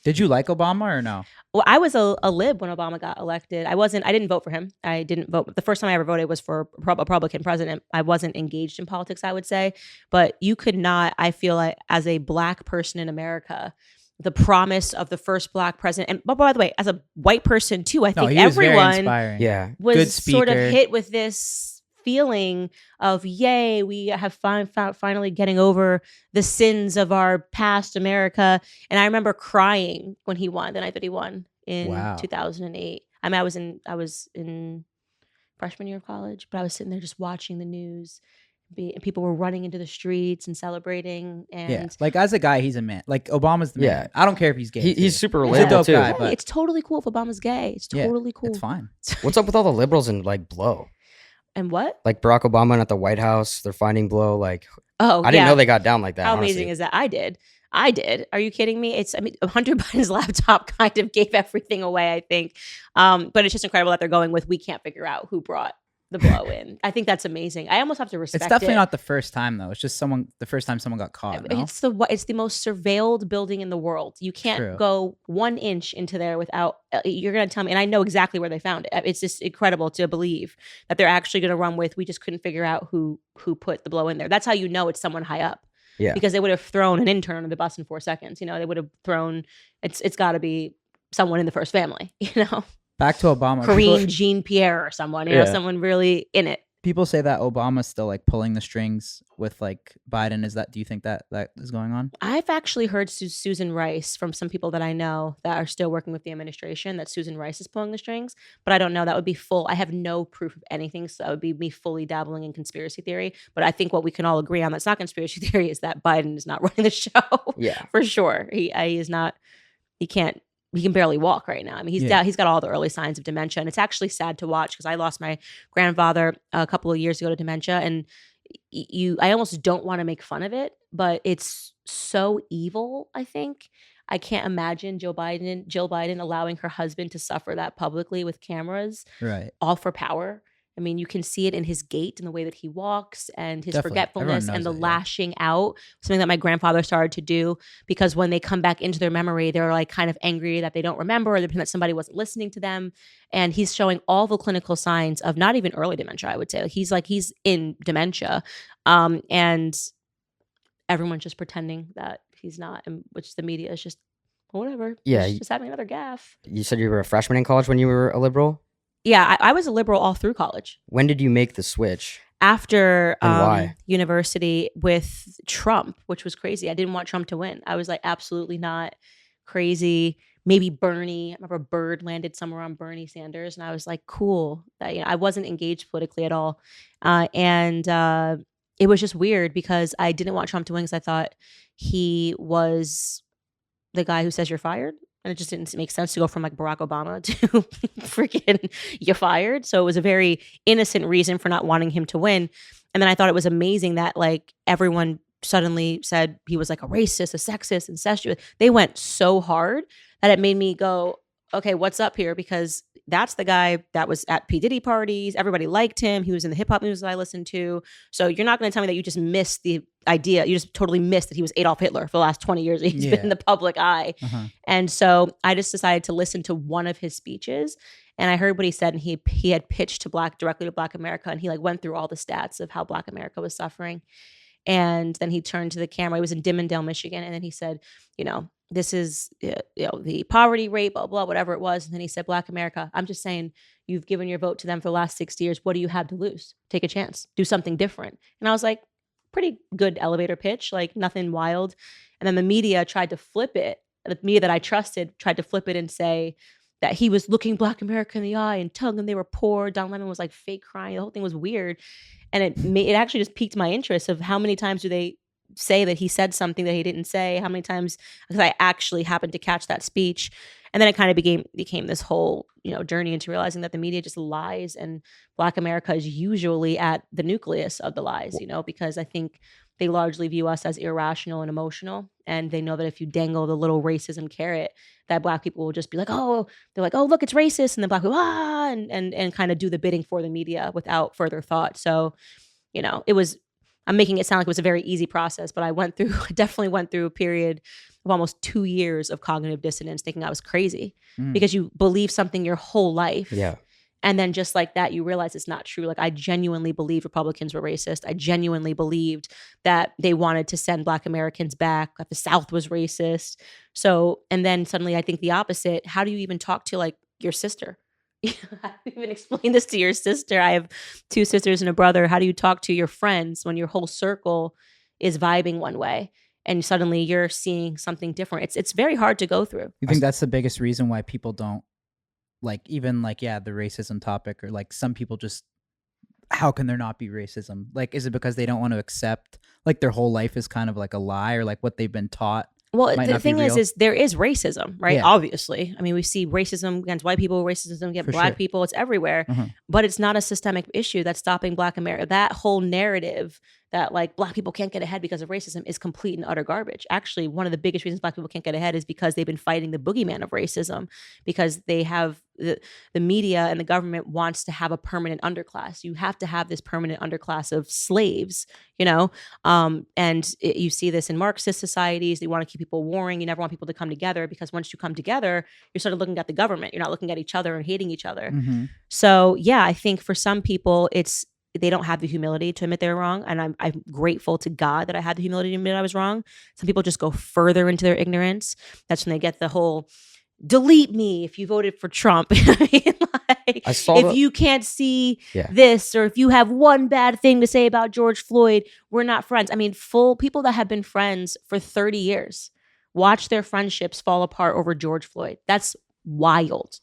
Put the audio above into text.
Did you like Obama or no? Well, I was a lib when Obama got elected. I didn't vote for him. I didn't vote. The first time I ever voted was for a Republican president. I wasn't engaged in politics, I would say. But you could not, I feel like, as a Black person in America, the promise of the first Black president. And by the way, as a white person too, I think he was very everyone inspiring. Yeah. was Good sort of speaker. hit with this feeling of, yay, we have finally getting over the sins of our past America. And I remember crying when he won, the night that he won in Wow. 2008. I mean, I was in freshman year of college, but I was sitting there just watching the news. And people were running into the streets and celebrating. And Yeah, like as a guy, he's a man. Like Obama's the man. Yeah. I don't care if he's gay. He's super He's a relatable dope too. guy, hey, but it's totally cool if Obama's gay. It's totally cool. it's fine. What's up with all the liberals and like Blow? And what? Like Barack Obama at the White House, they're finding Blow. Like, Oh, I didn't know they got down like that. How honestly. amazing is that? I did. Are you kidding me? Hunter Biden's laptop kind of gave everything away, I think. But it's just incredible that they're going with, we can't figure out who brought the blow in. I think that's amazing. I almost have to respect it. It's definitely not the first time though. It's just the first time someone got caught. No? It's the most surveilled building in the world. You can't go 1 inch into there without. You're gonna tell me, and I know exactly where they found it. It's just incredible to believe that they're actually gonna run with, we just couldn't figure out who put the blow in there. That's how you know it's someone high up. Yeah. Because they would have thrown an intern on the bus in 4 seconds. You know, they would have thrown. It's got to be someone in the first family. You know. Back to Obama. Karine Jean-Pierre or someone, you know, someone really in it. People say that Obama's still like pulling the strings with like Biden. Do you think that is going on? I've actually heard Susan Rice from some people that I know that are still working with the administration that Susan Rice is pulling the strings, but I don't know. That would be I have no proof of anything. So that would be me fully dabbling in conspiracy theory. But I think what we can all agree on that's not conspiracy theory is that Biden is not running the show. Yeah. For sure. He is not, he can barely walk right now. I mean, he's got all the early signs of dementia, and it's actually sad to watch because I lost my grandfather a couple of years ago to dementia, and I almost don't want to make fun of it, but it's so evil. I think I can't imagine Jill Biden allowing her husband to suffer that publicly with cameras, right? All for power. I mean, you can see it in his gait and the way that he walks and his forgetfulness and the lashing out, something that my grandfather started to do because when they come back into their memory, they're like kind of angry that they don't remember or that somebody wasn't listening to them. And he's showing all the clinical signs of not even early dementia, I would say. He's in dementia. And everyone's just pretending that he's not, and which the media is just, whatever. Yeah. He's just having another gaffe. You said you were a freshman in college when you were a liberal? Yeah, I was a liberal all through college. When did you make the switch? After why? University with Trump, which was crazy. I didn't want Trump to win. I was like, absolutely not. Crazy. Maybe Bernie. I remember Bird landed somewhere on Bernie Sanders, and I was like, cool. I wasn't engaged politically at all, and it was just weird because I didn't want Trump to win because I thought he was the guy who says you're fired. And it just didn't make sense to go from like Barack Obama to freaking you're fired. So it was a very innocent reason for not wanting him to win. And then I thought it was amazing that like everyone suddenly said he was like a racist, a sexist, incestuous. They went so hard that it made me go, okay, what's up here? Because that's the guy that was at P. Diddy parties. Everybody liked him. He was in the hip hop music I listened to. So you're not going to tell me that you just missed the idea. You just totally missed that he was Adolf Hitler for the last 20 years. He's been in the public eye. And so I just decided to listen to one of his speeches. And I heard what he said. And he had pitched directly to Black America. And he like went through all the stats of how Black America was suffering. And then he turned to the camera. He was in Dimondale, Michigan. And then he said, this is the poverty rate, blah, blah, whatever it was. And then he said, Black America, I'm just saying, you've given your vote to them for the last 60 years. What do you have to lose? Take a chance. Do something different. And I was like, pretty good elevator pitch, like nothing wild. And then the media tried to flip it. The media that I trusted tried to flip it and say that he was looking Black America in the eye and telling them they were poor. Don Lemon was like fake crying. The whole thing was weird. And it actually just piqued my interest of how many times do they say that he said something that he didn't say, how many times, because I actually happened to catch that speech. And then it kind of became this whole, journey into realizing that the media just lies and Black America is usually at the nucleus of the lies, because I think they largely view us as irrational and emotional. And they know that if you dangle the little racism carrot, that Black people will just be like, oh, look, it's racist. And then Black people, and kind of do the bidding for the media without further thought. So, I'm making it sound like it was a very easy process, but I definitely went through a period of almost 2 years of cognitive dissonance, thinking I was crazy Mm. because you believe something your whole life. Yeah. And then just like that, you realize it's not true. Like I genuinely believed Republicans were racist. I genuinely believed that they wanted to send Black Americans back, that the South was racist. So, and then suddenly I think the opposite. How do you even talk to like your sister? How do you even explain this to your sister? I have 2 sisters and a brother. How do you talk to your friends when your whole circle is vibing one way and suddenly you're seeing something different? It's very hard to go through. You think that's the biggest reason why people don't like even like the racism topic, or like some people just, how can there not be racism? Like, is it because they don't want to accept like their whole life is kind of like a lie, or like what they've been taught? Well, Might the not be thing is real. there is racism, right? Yeah. Obviously. I mean, we see racism against white people, racism against For Black sure. people. It's everywhere. Mhm. But it's not a systemic issue that's stopping Black America. That whole narrative that like Black people can't get ahead because of racism is complete and utter garbage. Actually, one of the biggest reasons Black people can't get ahead is because they've been fighting the boogeyman of racism, because they have the media and the government wants to have a permanent underclass. You have to have this permanent underclass of slaves, you know? You see this in Marxist societies. They want to keep people warring. You never want people to come together, because once you come together, you're sort of looking at the government. You're not looking at each other and hating each other. Mhm. So yeah, I think for some people, they don't have the humility to admit they're wrong. And I'm grateful to God that I had the humility to admit I was wrong. Some people just go further into their ignorance. That's when they get the whole delete me if you voted for Trump. I mean, like, I saw if you can't see Yeah. this, or if you have one bad thing to say about George Floyd, we're not friends. I mean, full people that have been friends for 30 years watch their friendships fall apart over George Floyd. That's wild.